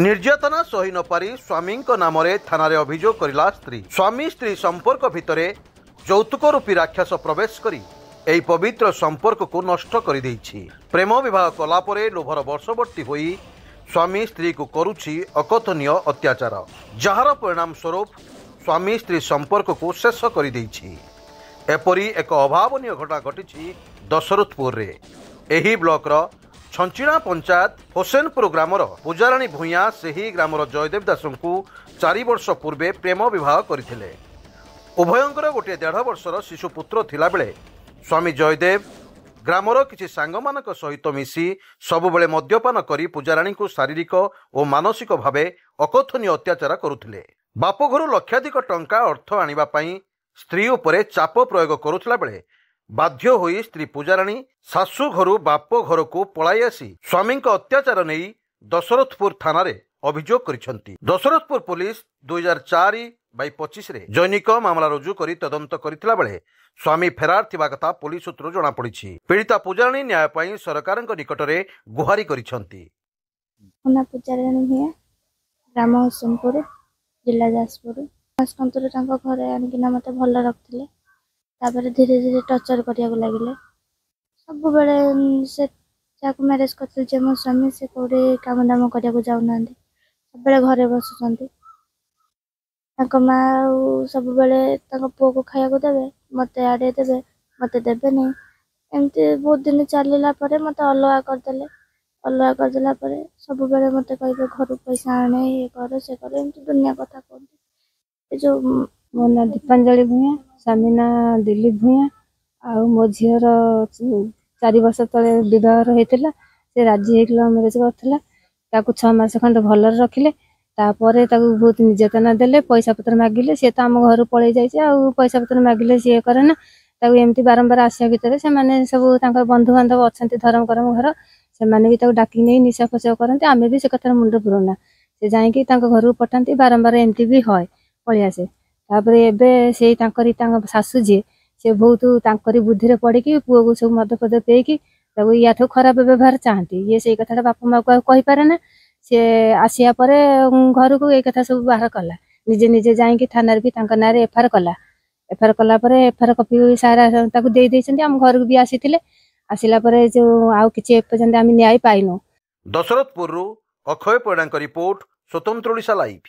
निर्यातना सही न पारी स्वामी नाम थाना अभियोग करला स्त्री। स्वामी स्त्री संपर्क भितर यौतुक रूपी राक्षस प्रवेश करी एही पवित्र संपर्क को नष्ट कर देइछि। प्रेम विवाह कलापर लोभर वर्षवर्ती होई स्वामी स्त्री को करुछि अकथनीय अत्याचार, जार परिणाम स्वरूप स्वामी स्त्री संपर्क को शेष कर देइछि। एपरी एक अभावनीय घटना घटी दशरथपुर रे। एही ब्लॉकर छंचिणा पंचायत होसेनपुर ग्रामर पूजाराणी भूया से ग्रामर जयदेव दास को 4 वर्ष पूर्वे प्रेम विवाह करथिले। उभयंकर गोटे 1.5 वर्षर शिशुपुत्र थिला बेले स्वामी जयदेव ग्रामर किछि सांगमानक सहित मिसी सबुबेले मद्यपान करी पूजाराणी को शारीरिक और मानसिक भावे अकथनीय अत्याचार करुथिले। बापघर लक्षाधिक टंका अर्थ आनिबा पई स्त्री उपरे चाप प्रयोग करुथिला बेले बाध्य होई स्त्री पूजाराणी शाशु घर बाप घर को पलाई आसी स्वामी अत्याचार नहीं दशरथपुर थाना रे अभियोग करिसेंती। दशरथपुर पुलिस 2004/25 रे दैनिक मामला रुजु करी तदंत करथिला बेले स्वामी फेरार थिबा कथा पुलिस सूत्र जणा पड़िछि। पीड़िता पूजाराणी न्याय पई सरकारक निकट रे गुहारी करिसेंती। ओना पूजाराणी हिया ग्राम होसेनपुर जिला जाजपुर हस्कंतर तांको घरे आनिकिना मते भल रखथिले। तापर धीरे धीरे टर्चर करिया लगे सब बेले से जाको मैरेज करते जे मो स्वामी से कोड़े काम दाम करिया जाऊना सब बेले घरे बसुंट माँ सब बेले पुओ को खाया देवे मत आड़े देवे मत देवे नहीं एमती बहुत दिन चलला मत अलग करदे अलग करदेला सब बेले मत कहे घर पैसा आने ये कर से कर एमती दुनिया कथा कहते जो मो ना दीपांजलि भूया स्वामी ना दिलीप भूया आ मो झीर 4 वर्ष तले विवाह होता से राजी होकर मैरेज करता 6 मास खंड भल रखिले। तापर बहुत निर्यातना देले पैसा पत्र मागिले सी तो आम घर पलि जाइए पैसा पत्र मागिले सी करे ना एमती बारंबार आसिया भितर से माने सब बंधु बांधव अच्छा धर्म करम घर से भी डाकी नहीं निशा फसा करते आम भी से कथार मुंड पुरोना से जाकि घर को पठाती बारंबार एमती भी है पलि आसे। तापर एबे से शाशु जी से बहुत बुद्धि पड़ी पुओ को सब मद पद पेकी या खराब व्यवहार चाहती ये से कथा बापा माँ को कहीपे ना सी आसिया पर घर को ये कथा सब बाहर कला निजे निजे जाकि थाना भी ना एफआईआर कला एफआईआर कलापर एफआईआर कॉपी सारा आम घर को भी आसी आसला जो आउ कि एपर्यंत आम न्याय पाइनु। दशरथपुर अक्षय परिड़ा रिपोर्ट स्वतंत्र ओडिशा लाइव।